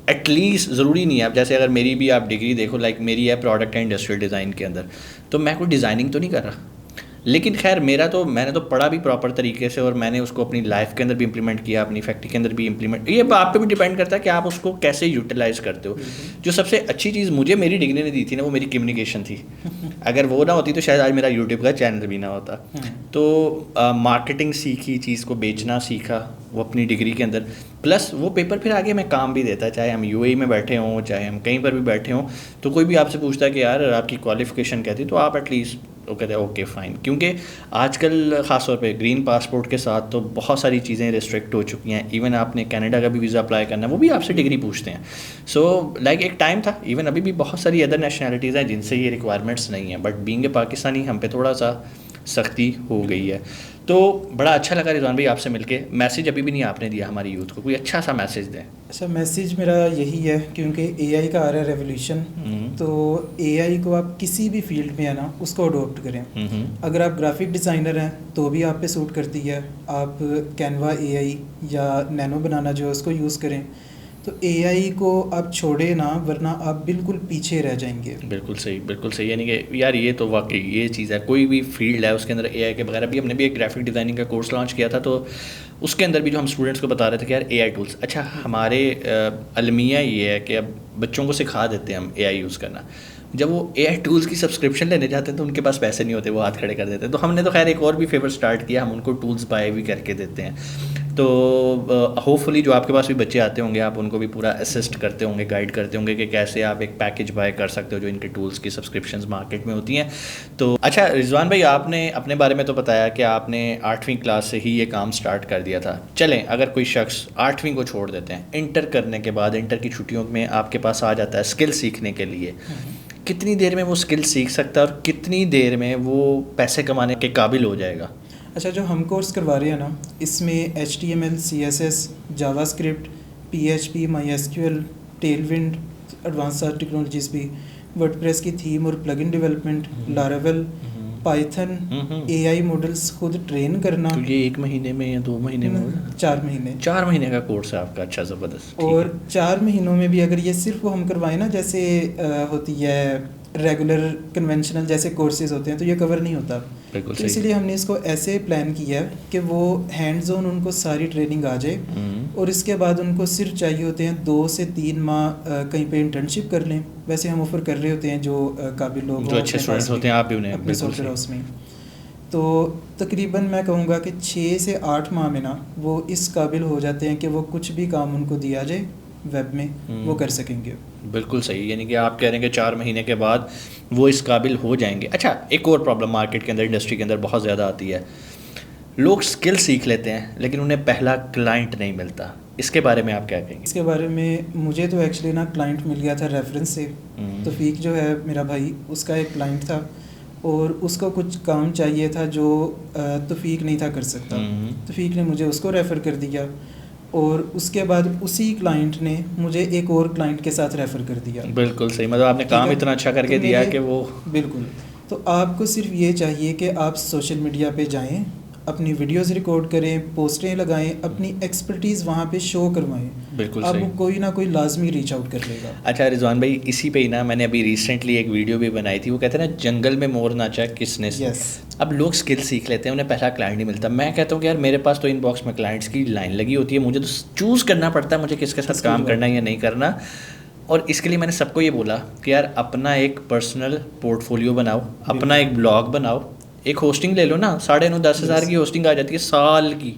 एटलीस्ट। ज़रूरी नहीं है, अब जैसे अगर मेरी भी आप डिग्री देखो, लाइक मेरी है प्रोडक्ट एंड इंडस्ट्रियल डिज़ाइन के अंदर, तो मैं कोई डिज़ाइनिंग तो नहीं कर रहा, लेकिन खैर मैंने तो पढ़ा भी प्रॉपर तरीके से और मैंने उसको अपनी लाइफ के अंदर भी इम्प्लीमेंट किया, अपनी फैक्ट्री के अंदर भी इम्प्लीमेंट। ये आप पे भी डिपेंड करता है कि आप उसको कैसे यूटिलाइज़ करते हो। जो सबसे अच्छी चीज़ मुझे मेरी डिग्री ने दी थी ना, वो मेरी कम्युनिकेशन थी। अगर वो ना होती तो शायद आज मेरा यूट्यूब का चैनल भी ना होता। तो मार्केटिंग सीखी, चीज़ को बेचना सीखा वो अपनी डिग्री के अंदर, प्लस वो पेपर फिर आगे मैं काम भी देता, चाहे हम UAE में बैठे हों, चाहे हम कहीं पर भी बैठे हों, तो कोई भी आपसे पूछता है कि यार आपकी क्वालिफ़िकेशन क्या थी, तो आप एटलीस्ट वो कहते हैं ओके फ़ाइन। क्योंकि आजकल ख़ास तौर पे ग्रीन पासपोर्ट के साथ तो बहुत सारी चीज़ें रिस्ट्रिक्ट हो चुकी हैं। इवन आपने कनाडा का भी वीज़ा अप्लाई करना है, वो भी आपसे डिग्री पूछते हैं। सो लाइक एक टाइम था, इवन अभी भी बहुत सारी अदर नेशनैलिटीज़ हैं जिनसे ये रिक्वायरमेंट्स नहीं है, बट बीइंग ए पाकिस्तानी हम पे थोड़ा सा सख्ती हो गई है। तो बड़ा अच्छा लगा रिजवान भाई आपसे मिलके। मैसेज अभी भी नहीं आपने दिया हमारी यूथ को, कोई अच्छा सा मैसेज दें। अच्छा, मैसेज मेरा यही है, क्योंकि AI का आ रहा है रेवोल्यूशन, तो AI को आप किसी भी फील्ड में है ना उसको अडोप्ट करें। अगर आप ग्राफिक डिज़ाइनर हैं तो भी आप पे सूट करती है, आप कैनवा AI या नैनो बनाना जो है उसको यूज़ करें। तो AI को आप छोड़े ना, वरना आप बिल्कुल पीछे रह जाएंगे। बिल्कुल सही। यानी कि यार ये तो वाकई ये चीज़ है, कोई भी फील्ड है उसके अंदर AI के बगैर। अभी हमने भी एक ग्राफिक डिज़ाइनिंग का कोर्स लॉन्च किया था, तो उसके अंदर भी जो हम स्टूडेंट्स को बता रहे थे कि यार AI टूल्स, अच्छा हमारे अलमिया ये है कि अब बच्चों को सिखा देते हैं हम AI यूज़ करना। जब वो AI टूल्स की सब्सक्रिप्शन लेने जाते हैं तो उनके पास पैसे नहीं होते, वो हाथ खड़े कर देते हैं। तो हमने तो खैर एक और भी फेवर स्टार्ट किया, हम उनको टूल्स बाय भी करके देते हैं। तो होपफुली जो आपके पास भी बच्चे आते होंगे आप उनको भी पूरा असिस्ट करते होंगे, गाइड करते होंगे कि कैसे आप एक पैकेज बाय कर सकते हो जो इनके टूल्स की सब्सक्रिप्शंस मार्केट में होती हैं। तो अच्छा रिजवान भाई, आपने अपने बारे में तो बताया कि आपने 8वीं क्लास से ही ये काम स्टार्ट कर दिया था। चलें, अगर कोई शख्स 8वीं को छोड़ देते हैं, इंटर करने के बाद, इंटर की छुट्टियों में आपके पास आ जाता है स्किल सीखने के लिए, कितनी देर में वो स्किल सीख सकता है और कितनी देर में वो पैसे कमाने के काबिल हो जाएगा? अच्छा, जो हम कोर्स करवा रहे हैं ना, इसमें HTML, CSS, JavaScript, PHP, MySQL, Tailwind, advance technologies भी, वर्डप्रेस की थीम और plugin development, Laravel, Python, AI models खुद ट्रेन करना। तो ये 1 महीने में या 2 महीने में? 4 महीने। 4 महीने का कोर्स है आपका? अच्छा, ज़बरदस्त। और 4 महीनों में भी अगर ये सिर्फ हम करवाएं ना, जैसे होती है रेगुलर कन्वेंशनल जैसे कोर्सेज होते हैं, तो ये कवर नहीं होता। बिल्कुल तो सही। इसलिए हमने इसको ऐसे प्लान किया कि वो हैंड्स ऑन उनको सारी ट्रेनिंग आ जाए और इसके बाद उनको सिर्फ चाहिए होते हैं 2 से 3 माह कहीं पे इंटर्नशिप कर लें। वैसे हम ऑफ़र कर रहे होते हैं जो काबिल लोग जो अच्छे स्टूडेंट्स होते हैं, आप भी उन्हें अपने बिल्कुल सॉफ्टवेयर सही। हाउस में। तो तकरीबन मैं कहूँगा कि 6 से 8 माह में ना वो इस काबिल हो जाते हैं कि वो कुछ भी काम उनको दिया जाए वेब में वो कर सकेंगे। बिल्कुल सही, यानी कि आप कह रहे हैं कि 4 महीने के बाद वो इस काबिल हो जाएंगे। अच्छा, एक और प्रॉब्लम मार्केट के अंदर, इंडस्ट्री के अंदर बहुत ज़्यादा आती है, लोग स्किल सीख लेते हैं लेकिन उन्हें पहला क्लाइंट नहीं मिलता। इसके बारे में आप क्या कहेंगे? इसके बारे में मुझे तो एक्चुअली ना क्लाइंट मिल गया था रेफरेंस से। तौफीक जो है मेरा भाई, उसका एक क्लाइंट था और उसको कुछ काम चाहिए था जो तौफीक नहीं था कर सकता। तौफीक ने मुझे उसको रेफ़र कर दिया और उसके बाद उसी क्लाइंट ने मुझे एक और क्लाइंट के साथ रेफ़र कर दिया। बिल्कुल सही, मतलब आपने काम इतना अच्छा करके दिया कि वो बिल्कुल। तो आपको सिर्फ ये चाहिए कि आप सोशल मीडिया पे जाएं, अपनी वीडियोस रिकॉर्ड करें, पोस्टें लगाएं, अपनी एक्सपर्टीज़ वहाँ पे शो करवाएं। बिल्कुल अब सही। कोई ना कोई लाजमी रीच आउट कर लेगा। अच्छा रिजवान भाई, इसी पे ही ना मैंने अभी रिसेंटली एक वीडियो भी बनाई थी। वो कहते हैं ना, जंगल में मोर नाचा किसने से। Yes. अब लोग स्किल सीख लेते हैं, उन्हें पहला क्लाइंट नहीं मिलता। मैं कहता हूँ कि यार मेरे पास तो इनबॉक्स में क्लाइंट्स की लाइन लगी होती है, मुझे तो चूज़ करना पड़ता है मुझे किसके साथ काम करना है या नहीं करना। और इसके लिए मैंने सबको ये बोला कि यार अपना एक पर्सनल पोर्टफोलियो बनाओ, अपना एक ब्लॉग बनाओ, एक होस्टिंग ले लो ना, 9,500-10 हज़ार की होस्टिंग आ जाती है साल की।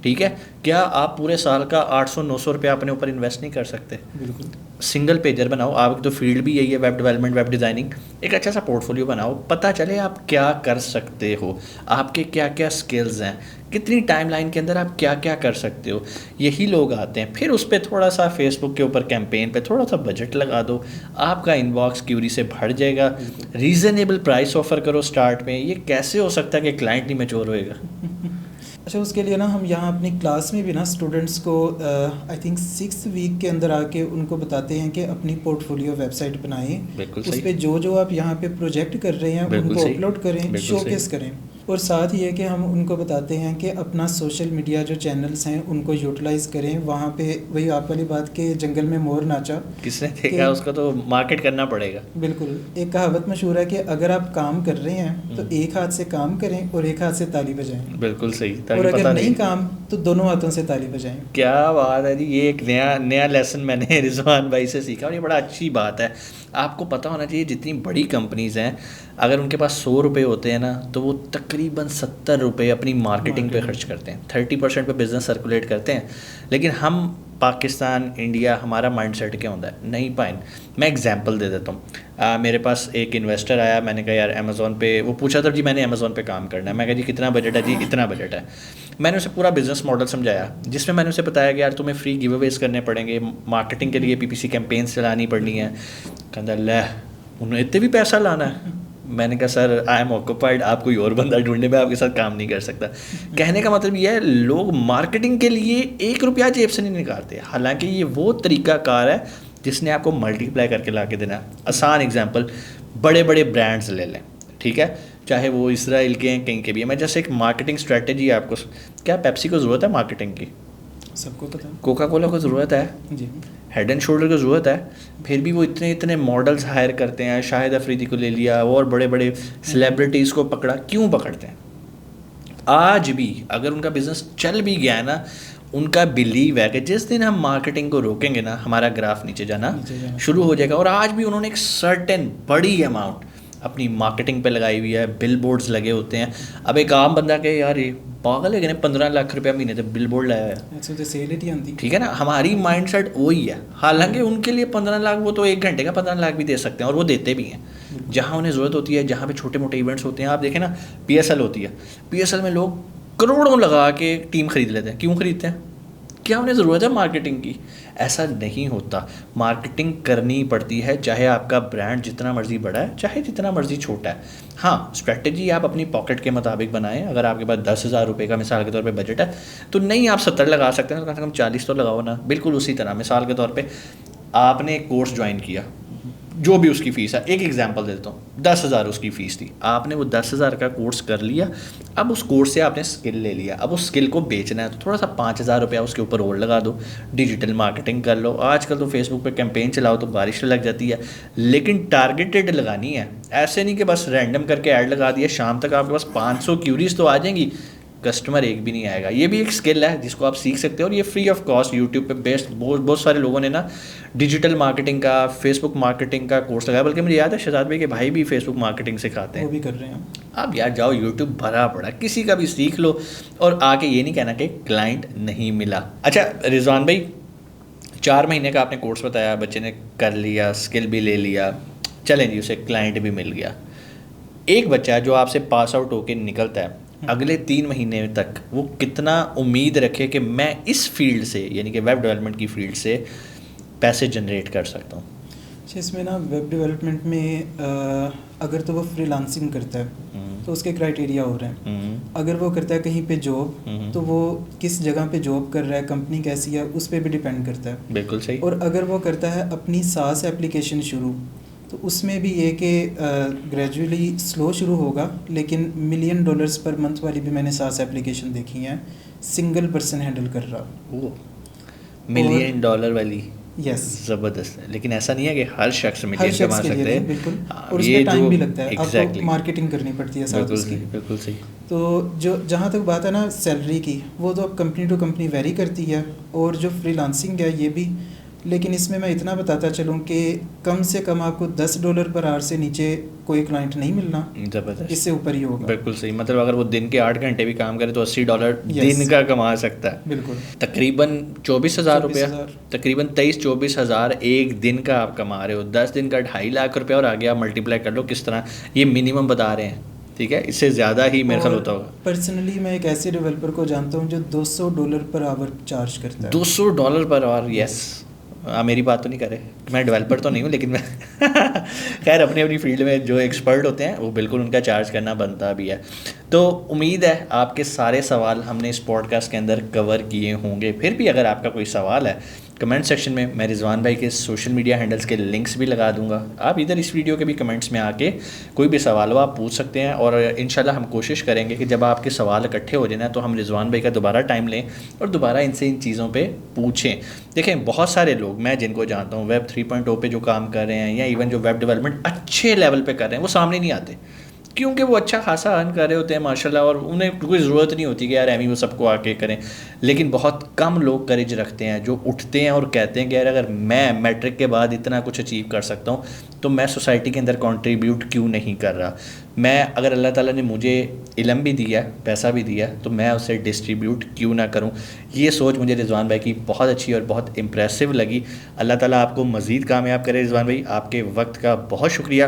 ठीक है, क्या आप पूरे साल का 800-900 रुपये अपने ऊपर इन्वेस्ट नहीं कर सकते? बिल्कुल। सिंगल पेजर बनाओ, आप तो फील्ड भी यही है, वेब डेवलपमेंट, वेब डिज़ाइनिंग। एक अच्छा सा पोर्टफोलियो बनाओ, पता चले आप क्या कर सकते हो, आपके क्या क्या स्किल्स हैं, कितनी टाइमलाइन के अंदर आप क्या क्या कर सकते हो। यही लोग आते हैं, फिर उस पर थोड़ा सा फेसबुक के ऊपर कैंपेन पे थोड़ा सा बजट लगा दो, आपका इनबॉक्स क्यूरी से भर जाएगा। रीज़नेबल प्राइस ऑफर करो स्टार्ट में। ये कैसे हो सकता है कि क्लाइंट नहीं मैच्योर होएगा? अच्छा, उसके लिए ना हम यहाँ अपनी क्लास में भी ना स्टूडेंट्स को आई थिंक 6 वीक के अंदर आके उनको बताते हैं कि अपनी पोर्टफोलियो वेबसाइट बनाएं, उस पर जो आप यहाँ पे प्रोजेक्ट कर रहे हैं उनको अपलोड करें, शोकेस करें। और साथ ये कि हम उनको बताते हैं कि अपना सोशल मीडिया जो चैनल्स हैं उनको यूटिलाइज़ करें। वहाँ पे वही आप वाली बात के जंगल में मोर नाचा, किसने देखा उसको तो मार्केट करना पड़ेगा। बिल्कुल। एक कहावत मशहूर है कि अगर आप काम कर रहे हैं तो एक हाथ से काम करें और एक हाथ से ताली बजाएं। बिल्कुल सही। और अगर नहीं काम तो दोनों हाथों से ताली बजाएं। क्या बात है जी, ये एक नया लेसन मैंने रिजवान भाई से सीखा और ये बड़ा अच्छी बात है। आपको पता होना चाहिए जितनी बड़ी कंपनीज़ हैं, अगर उनके पास 100 रुपये होते हैं ना तो वो तकरीबन 70 रुपये अपनी मार्केटिंग पे खर्च करते हैं, 30% पे बिज़नेस सर्कुलेट करते हैं। लेकिन हम पाकिस्तान, इंडिया, हमारा माइंडसेट क्या होता है, नहीं पाइन। मैं एग्जांपल दे देता हूँ। मेरे पास एक इन्वेस्टर आया, मैंने कहा यार अमेज़ॉन पे, वो पूछा था जी मैंने अमेज़ॉन पे काम करना है। मैं कहा जी कितना बजट है? जी इतना बजट है। मैंने उसे पूरा बिज़नेस मॉडल समझाया, जिसमें मैंने उसे बताया कि यार तुम्हें फ्री गिव अवेज करने पड़ेंगे, मार्केटिंग के लिए PPC कैंपेन्स चलानी पड़नी है। कहता ले उन्हें इतने भी पैसा लाना है? मैंने कहा सर आई एम ऑक्यूपाइड, आप कोई और बंदा ढूंढने में आपके साथ काम नहीं कर सकता। कहने का मतलब ये है, लोग मार्केटिंग के लिए 1 रुपया जेब से नहीं निकालते, हालांकि ये वो तरीकाकार है जिसने आपको मल्टीप्लाई करके ला के देना। आसान एग्जांपल, बड़े बड़े ब्रांड्स ले लें, ठीक है, चाहे वो इसराइल के हैं, कहीं के भी हैं। मैं जैसे एक मार्केटिंग स्ट्रेटेजी आपको, क्या पेप्सी को ज़रूरत है मार्केटिंग की? सबको पता है। कोका कोला को ज़रूरत है जी। हेड एंड शोल्डर को ज़रूरत है, फिर भी वो इतने मॉडल्स हायर करते हैं। शाहिद अफरीदी को ले लिया और बड़े बड़े सेलिब्रिटीज़ को पकड़ा, क्यों पकड़ते हैं? आज भी अगर उनका बिज़नेस चल भी गया है ना, उनका बिलीव है कि जिस दिन हम मार्केटिंग को रोकेंगे ना, हमारा ग्राफ नीचे जाना शुरू हो जाएगा। और आज भी उन्होंने एक सर्टेन बड़ी अमाउंट अपनी मार्केटिंग पे लगाई हुई है, बिल बोर्ड्स लगे होते हैं। अब एक आम बंदा के यार ये पागल है कि 15 लाख रुपया महीने तक बिल बोर्ड लगाया है, ठीक है ना। हमारी माइंड सेट वही है, हालांकि उनके लिए 15 लाख वो तो 1 घंटे का 15 लाख भी दे सकते हैं और वो देते भी हैं जहाँ उन्हें ज़रूरत होती है, जहाँ पे छोटे मोटे इवेंट्स होते हैं। आप देखें ना, PSL होती है, PSL में लोग करोड़ों लगा के टीम खरीद लेते हैं। क्यों खरीदते हैं? क्या उन्हें ज़रूरत है मार्केटिंग की? ऐसा नहीं होता, मार्केटिंग करनी पड़ती है, चाहे आपका ब्रांड जितना मर्जी बड़ा है, चाहे जितना मर्जी छोटा है। हाँ, स्ट्रेटजी आप अपनी पॉकेट के मुताबिक बनाएं। अगर आपके पास 10,000 रुपये का मिसाल के तौर पे बजट है तो नहीं आप 70 लगा सकते हैं, तो कम से कम 40 तो लगाओ ना। बिल्कुल उसी तरह मिसाल के तौर पे आपने एक कोर्स ज्वाइन किया, जो भी उसकी फ़ीस है, एक एग्जांपल देता हूँ, 10,000 उसकी फ़ीस थी, आपने वो 10,000 का कोर्स कर लिया, अब उस कोर्स से आपने स्किल ले लिया, अब उस स्किल को बेचना है तो थोड़ा सा 5,000 रुपया उसके ऊपर और लगा दो, डिजिटल मार्केटिंग कर लो, आजकल तो फेसबुक पे कैंपेन चलाओ तो बारिश लग जाती है, लेकिन टारगेटेड लगानी है, ऐसे नहीं कि बस रैंडम करके ऐड लगा दिया, शाम तक आपके पास 500 क्यूरीज तो आ जाएंगी, कस्टमर एक भी नहीं आएगा। ये भी एक स्किल है जिसको आप सीख सकते हो और ये फ्री ऑफ कॉस्ट यूट्यूब पे बेस्ट बहुत सारे लोगों ने ना डिजिटल मार्केटिंग का, फेसबुक मार्केटिंग का कोर्स लगाया, बल्कि मुझे याद है शहजाद भाई के भाई भी फेसबुक मार्केटिंग सिखाते हैं, वो भी कर रहे हैं। आप यार जाओ, यूट्यूब भरा पड़ा, किसी का भी सीख लो और आके ये नहीं कहना कि क्लाइंट नहीं मिला। अच्छा रिजवान भाई, 4 महीने का आपने कोर्स बताया, बच्चे ने कर लिया, स्किल भी ले लिया, चलें जी उसे क्लाइंट भी मिल गया। एक बच्चा जो आपसे पास आउट होकर निकलता है, अगले 3 महीने तक वो कितना उम्मीद रखे कि मैं इस फील्ड से, यानी कि वेब डेवलपमेंट की फील्ड से पैसे जनरेट कर सकता हूँ? अच्छा, इसमें ना वेब डेवलपमेंट में अगर तो वो फ्रीलांसिंग करता है तो उसके क्राइटेरिया हो रहे हैं। अगर वो करता है कहीं पे जॉब, तो वो किस जगह पे जॉब कर रहा है, कंपनी कैसी है, उस पर भी डिपेंड करता है। बिल्कुल सही। और अगर वो करता है अपनी सास एप्लीकेशन शुरू, तो उसमें भी ये कि ग्रेजुअली स्लो शुरू होगा, लेकिन $1 मिलियन पर मंथ वाली भी मैंने सास एप्लीकेशन देखी हैं, सिंगल पर्सन हैंडल कर रहा। वो $1 मिलियन वाली, यस, ज़बरदस्त है। लेकिन ऐसा नहीं है कि हर शख्स हर मिलियन शख्स कमा के सकते लिए हैं, बिल्कुल, हाँ, और ये उसमें टाइम जो भी लगता है, exactly, आपको मार्केटिंग करनी पड़ती है साथ बिल्कुल उसकी। सही, बिल्कुल सही। तो जो जहाँ तक बात है ना सैलरी की, वो तो अब कंपनी टू कंपनी वेरी करती है, और जो फ्रीलांसिंग है ये भी, लेकिन इसमें मैं इतना बताता चलूँ कि कम से कम आपको $10 पर आवर से नीचे कोई क्लाइंट नहीं मिलना, ज़बरदस्त, इससे ऊपर ही होगा। बिल्कुल सही। मतलब अगर वो दिन के 8 घंटे भी काम करे तो $80 Yes. दिन का कमा सकता है, बिल्कुल। तकरीबन 24,000 रुपया, 24,000। तकरीबन 23-24,000 एक दिन का आप कमा रहे हो, 10 दिन का 2.5 लाख रुपया, और आगे आप मल्टीप्लाई कर लो किस तरह, ये मिनिमम बता रहे हैं, ठीक है, इससे ज़्यादा ही मेरे ख्याल होता होगा। पर्सनली मैं एक ऐसे डेवलपर को जानता हूँ जो $200 पर आवर चार्ज करता है। $200 पर आवर, यस। मेरी बात तो नहीं करे, मैं डेवलपर तो नहीं हूँ, लेकिन मैं खैर अपनी अपनी फील्ड में जो एक्सपर्ट होते हैं वो बिल्कुल उनका चार्ज करना बनता भी है। तो उम्मीद है आपके सारे सवाल हमने इस पॉडकास्ट के अंदर कवर किए होंगे। फिर भी अगर आपका कोई सवाल है, कमेंट सेक्शन में मैं रिजवान भाई के सोशल मीडिया हैंडल्स के लिंक्स भी लगा दूंगा, आप इधर इस वीडियो के भी कमेंट्स में आके कोई भी सवाल हो आप पूछ सकते हैं, और इंशाल्लाह हम कोशिश करेंगे कि जब आपके सवाल इकट्ठे हो जाए ना तो हम रिजवान भाई का दोबारा टाइम लें और दोबारा इनसे इन चीज़ों पे पूछें। देखें, बहुत सारे लोग मैं जिनको जानता हूँ वेब 3.0 पे जो काम कर रहे हैं, या इवन जो वेब डेवलपमेंट अच्छे लेवल पे कर रहे हैं, वो सामने नहीं आते क्योंकि वो अच्छा खासा अर्न कर रहे होते हैं माशाल्लाह, और उन्हें कोई ज़रूरत नहीं होती कि यार एमी वो सबको आके करें। लेकिन बहुत कम लोग करेज रखते हैं जो उठते हैं और कहते हैं कि यार अगर मैं मैट्रिक के बाद इतना कुछ अचीव कर सकता हूँ तो मैं सोसाइटी के अंदर कंट्रीब्यूट क्यों नहीं कर रहा। मैं अगर अल्लाह ताला ने मुझे इल्म भी दिया, पैसा भी दिया, तो मैं उसे डिस्ट्रीब्यूट क्यों ना करूँ। ये सोच मुझे रिजवान भाई की बहुत अच्छी और बहुत इम्प्रेसिव लगी। अल्लाह ताला आपको मज़ीद कामयाब करे रिजवान भाई। आपके वक्त का बहुत शुक्रिया।